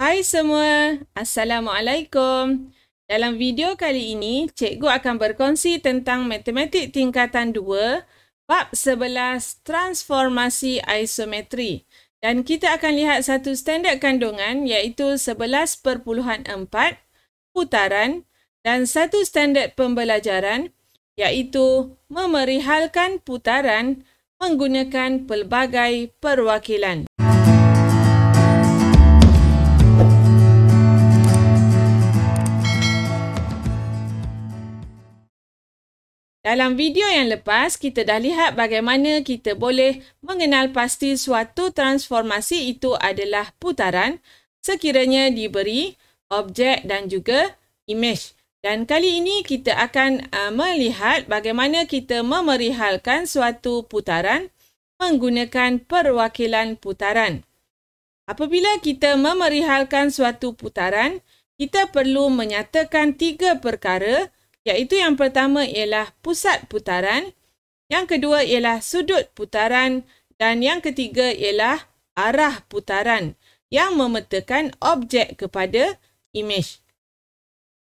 Hai semua, Assalamualaikum. Dalam video kali ini, cikgu akan berkongsi tentang matematik tingkatan 2, bab 11 transformasi isometri. Dan kita akan lihat satu standard kandungan iaitu 11.4 putaran dan satu standard pembelajaran iaitu memerihalkan putaran menggunakan pelbagai perwakilan. Dalam video yang lepas, kita dah lihat bagaimana kita boleh mengenal pasti suatu transformasi itu adalah putaran sekiranya diberi objek dan juga imej. Dan kali ini kita akan melihat bagaimana kita memerihalkan suatu putaran menggunakan perwakilan putaran. Apabila kita memerihalkan suatu putaran, kita perlu menyatakan 3 perkara. Iaitu yang pertama ialah pusat putaran, yang kedua ialah sudut putaran dan yang ketiga ialah arah putaran yang memetakan objek kepada imej.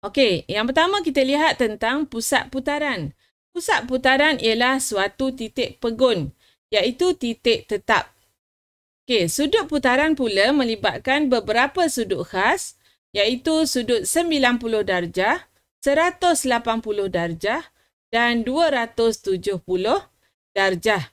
Okey, yang pertama kita lihat tentang pusat putaran. Pusat putaran ialah suatu titik pegun, iaitu titik tetap. Okey, sudut putaran pula melibatkan beberapa sudut khas, iaitu sudut 90 darjah, 180 darjah dan 270 darjah.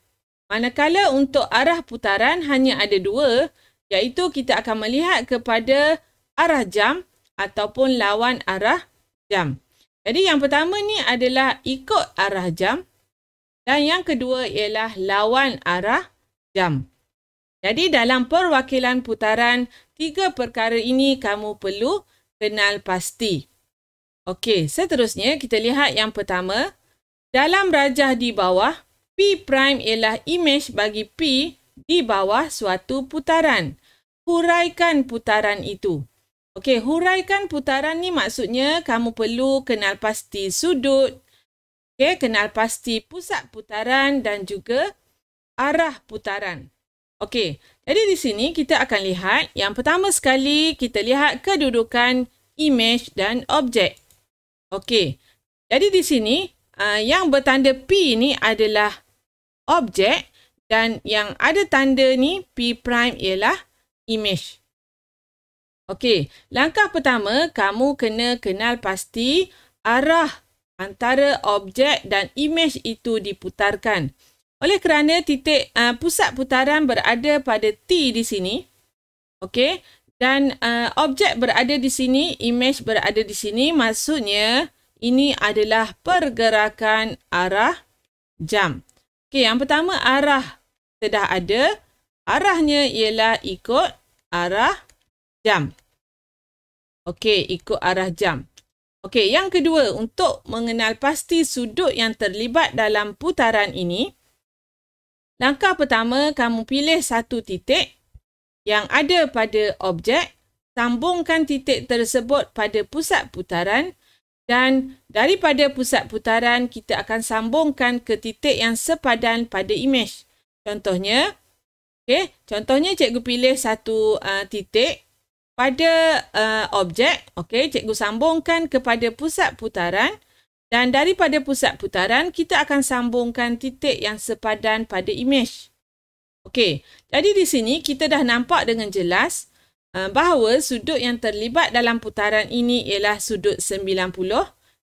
Manakala untuk arah putaran hanya ada 2, iaitu kita akan melihat kepada arah jam ataupun lawan arah jam. Jadi yang pertama ni adalah ikut arah jam dan yang kedua ialah lawan arah jam. Jadi dalam perwakilan putaran, 3 perkara ini kamu perlu kenal pasti. Okey, seterusnya kita lihat yang pertama. Dalam rajah di bawah, P' ialah imej bagi P di bawah suatu putaran. Huraikan putaran itu. Okey, huraikan putaran ni maksudnya kamu perlu kenal pasti sudut, kenal pasti pusat putaran dan juga arah putaran. Okey, jadi di sini kita akan lihat yang pertama sekali kita lihat kedudukan imej dan objek. Okey, jadi di sini yang bertanda P ni adalah objek dan yang ada tanda ni P' ialah imej. Okey, langkah pertama kamu kena kenal pasti arah antara objek dan imej itu diputarkan. Oleh kerana titik pusat putaran berada pada T di sini. Okey. Dan objek berada di sini, imej berada di sini, maksudnya ini adalah pergerakan arah jam. Okey, yang pertama arah sudah ada, arahnya ialah ikut arah jam. Okey, ikut arah jam. Okey, yang kedua, untuk mengenal pasti sudut yang terlibat dalam putaran ini, langkah pertama kamu pilih satu titik yang ada pada objek, sambungkan titik tersebut pada pusat putaran dan daripada pusat putaran kita akan sambungkan ke titik yang sepadan pada imej. Contohnya, contohnya cikgu pilih satu titik pada objek, cikgu sambungkan kepada pusat putaran dan daripada pusat putaran kita akan sambungkan titik yang sepadan pada imej. Okey, jadi di sini kita dah nampak dengan jelas bahawa sudut yang terlibat dalam putaran ini ialah sudut 90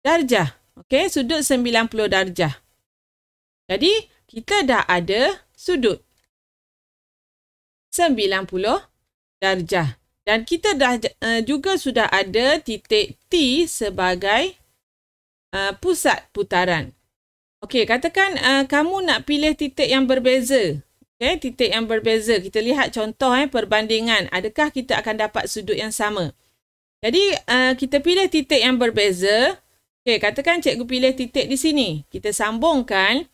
darjah. Okey, sudut 90 darjah. Jadi, kita dah ada sudut 90 darjah. Dan kita dah juga sudah ada titik T sebagai pusat putaran. Okey, katakan kamu nak pilih titik yang berbeza. Titik yang berbeza. Kita lihat contoh perbandingan. Adakah kita akan dapat sudut yang sama? Jadi, kita pilih titik yang berbeza. Katakan cikgu pilih titik di sini. Kita sambungkan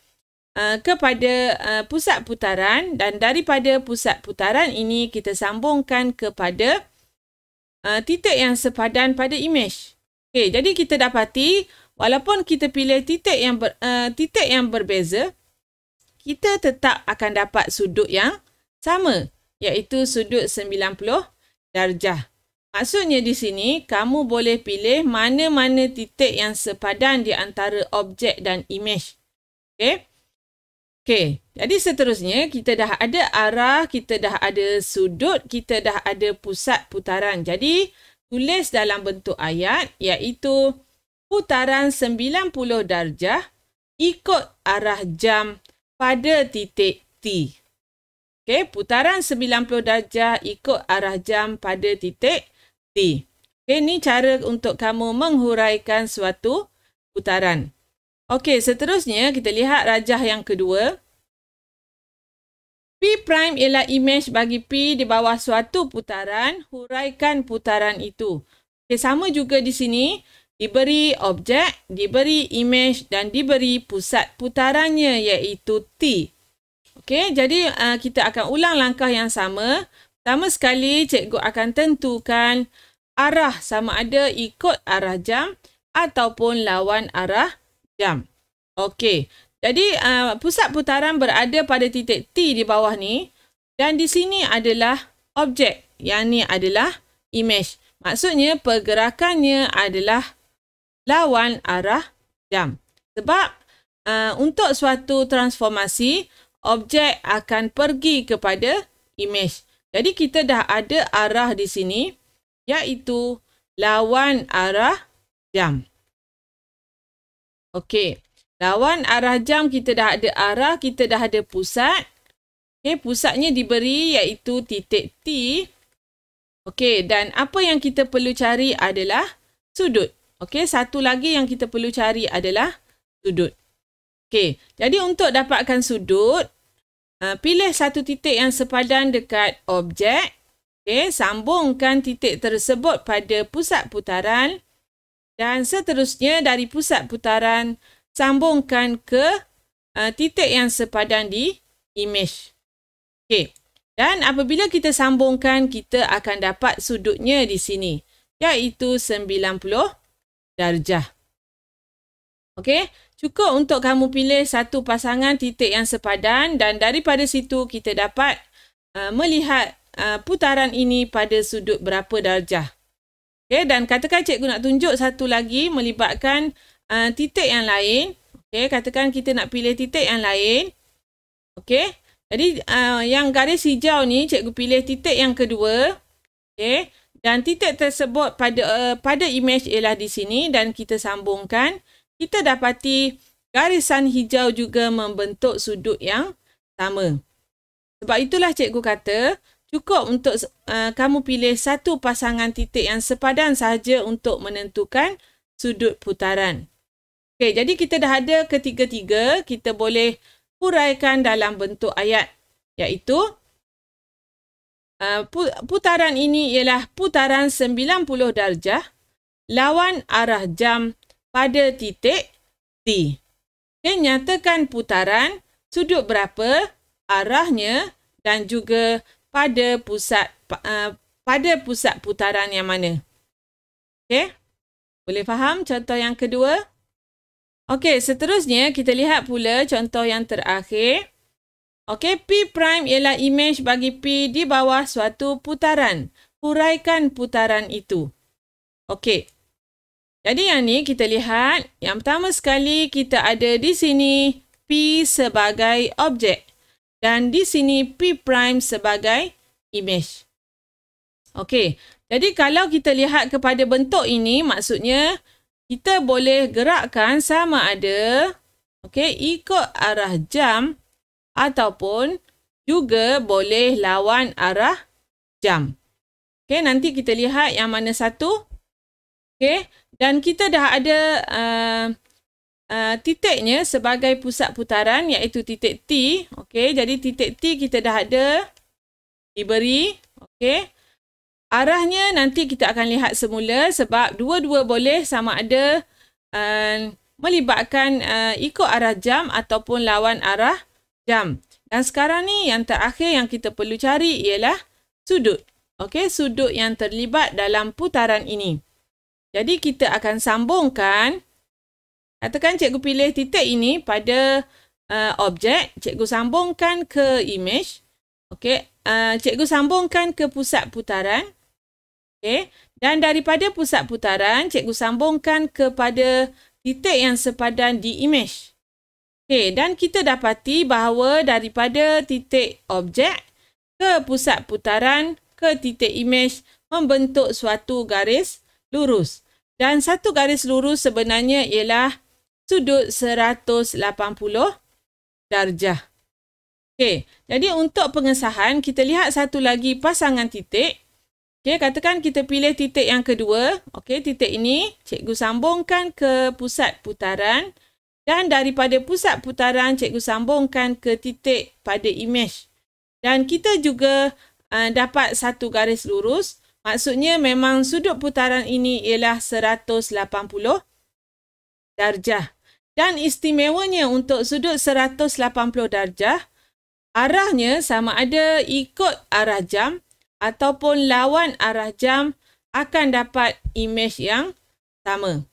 kepada pusat putaran dan daripada pusat putaran ini kita sambungkan kepada titik yang sepadan pada imej. Jadi kita dapati walaupun kita pilih titik yang berbeza, kita tetap akan dapat sudut yang sama, iaitu sudut 90 darjah. Maksudnya di sini, kamu boleh pilih mana-mana titik yang sepadan di antara objek dan imej. Okey? Okey, jadi seterusnya kita dah ada arah, kita dah ada sudut, kita dah ada pusat putaran. Jadi, tulis dalam bentuk ayat iaitu putaran 90 darjah ikut arah jam pada titik T. Okey, putaran 90 darjah ikut arah jam pada titik T. Okey, ini cara untuk kamu menghuraikan suatu putaran. Okey, seterusnya kita lihat rajah yang kedua. P' ialah imej bagi P di bawah suatu putaran, huraikan putaran itu. Okey, sama juga di sini, diberi objek, diberi imej dan diberi pusat putarannya iaitu T. Okey, jadi kita akan ulang langkah yang sama. Pertama sekali, cikgu akan tentukan arah sama ada ikut arah jam ataupun lawan arah jam. Okey, jadi pusat putaran berada pada titik T di bawah ni dan di sini adalah objek. Yang ni adalah imej. Maksudnya pergerakannya adalah lawan arah jam. Sebab untuk suatu transformasi, objek akan pergi kepada imej. Jadi kita dah ada arah di sini iaitu lawan arah jam. Okey, lawan arah jam kita dah ada arah, kita dah ada pusat. Okey, pusatnya diberi iaitu titik T. Okey, dan apa yang kita perlu cari adalah sudut. Okey, satu lagi yang kita perlu cari adalah sudut. Okey, jadi untuk dapatkan sudut, pilih satu titik yang sepadan dekat objek. Okey, sambungkan titik tersebut pada pusat putaran. Dan seterusnya dari pusat putaran, sambungkan ke titik yang sepadan di imej. Okey, dan apabila kita sambungkan, kita akan dapat sudutnya di sini. Iaitu 90 darjah. Okey, cukup untuk kamu pilih satu pasangan titik yang sepadan dan daripada situ kita dapat melihat putaran ini pada sudut berapa darjah. Okey, dan katakan cikgu nak tunjuk satu lagi melibatkan titik yang lain. Okey, katakan kita nak pilih titik yang lain. Okey, jadi yang garis hijau ni cikgu pilih titik yang kedua. Okey, dan titik tersebut pada imej ialah di sini dan kita sambungkan. Kita dapati garisan hijau juga membentuk sudut yang sama. Sebab itulah cikgu kata, cukup untuk kamu pilih satu pasangan titik yang sepadan sahaja untuk menentukan sudut putaran. Okey, jadi kita dah ada ketiga-tiga, kita boleh huraikan dalam bentuk ayat. Iaitu, putaran ini ialah putaran 90 darjah lawan arah jam pada titik T. Okay, nyatakan putaran, sudut berapa, arahnya dan juga pada pusat putaran yang mana. Okey, boleh faham contoh yang kedua? Okey, seterusnya kita lihat pula contoh yang terakhir. Okey, P' ialah imej bagi P di bawah suatu putaran. Huraikan putaran itu. Okey. Jadi yang ni kita lihat, yang pertama sekali kita ada di sini P sebagai objek dan di sini P' sebagai imej. Okey, jadi kalau kita lihat kepada bentuk ini, maksudnya kita boleh gerakkan sama ada ikut arah jam ataupun juga boleh lawan arah jam. Okey, nanti kita lihat yang mana satu. Okey. Dan kita dah ada titiknya sebagai pusat putaran iaitu titik T. Okey, jadi titik T kita dah ada diberi. Okey. Arahnya nanti kita akan lihat semula sebab dua-dua boleh sama ada melibatkan ikut arah jam ataupun lawan arah jam. Dan sekarang ni yang terakhir yang kita perlu cari ialah sudut. Okey, sudut yang terlibat dalam putaran ini. Jadi kita akan sambungkan, katakan cikgu pilih titik ini pada objek, cikgu sambungkan ke imej. Okey, cikgu sambungkan ke pusat putaran. Okey, dan daripada pusat putaran, cikgu sambungkan kepada titik yang sepadan di imej. Okey, dan kita dapati bahawa daripada titik objek ke pusat putaran ke titik imej membentuk suatu garis lurus. Dan satu garis lurus sebenarnya ialah sudut 180 darjah. Okey, jadi untuk pengesahan, kita lihat satu lagi pasangan titik. Okey, katakan kita pilih titik yang kedua. Okey, titik ini cikgu sambungkan ke pusat putaran. Dan daripada pusat putaran, cikgu sambungkan ke titik pada imej. Dan kita juga dapat satu garis lurus. Maksudnya memang sudut putaran ini ialah 180 darjah. Dan istimewanya untuk sudut 180 darjah, arahnya sama ada ikut arah jam ataupun lawan arah jam akan dapat imej yang sama.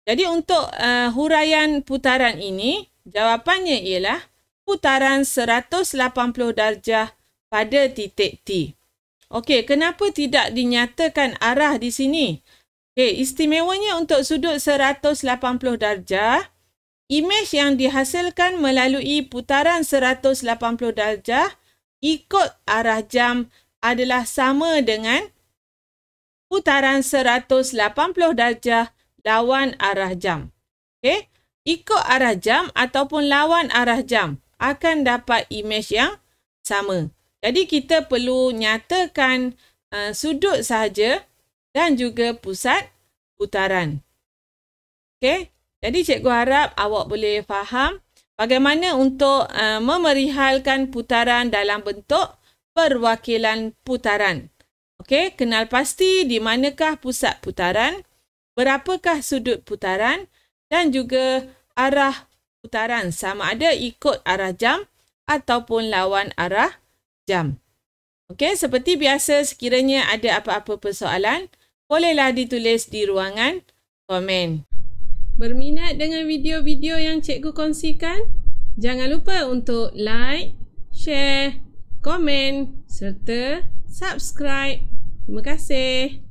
Jadi untuk huraian putaran ini, jawapannya ialah putaran 180 darjah pada titik T. Okey, kenapa tidak dinyatakan arah di sini? Okey, istimewanya untuk sudut 180 darjah, imej yang dihasilkan melalui putaran 180 darjah ikut arah jam adalah sama dengan putaran 180 darjah lawan arah jam. Okey, ikut arah jam ataupun lawan arah jam akan dapat imej yang sama. Jadi kita perlu nyatakan sudut sahaja dan juga pusat putaran. Okey, jadi cikgu harap awak boleh faham bagaimana untuk memerihalkan putaran dalam bentuk perwakilan putaran. Okey, kenal pasti di manakah pusat putaran, berapakah sudut putaran dan juga arah putaran sama ada ikut arah jam ataupun lawan arah jam. Okey, seperti biasa sekiranya ada apa-apa persoalan, bolehlah ditulis di ruangan komen. Berminat dengan video-video yang cikgu kongsikan? Jangan lupa untuk like, share, komen serta subscribe. Terima kasih.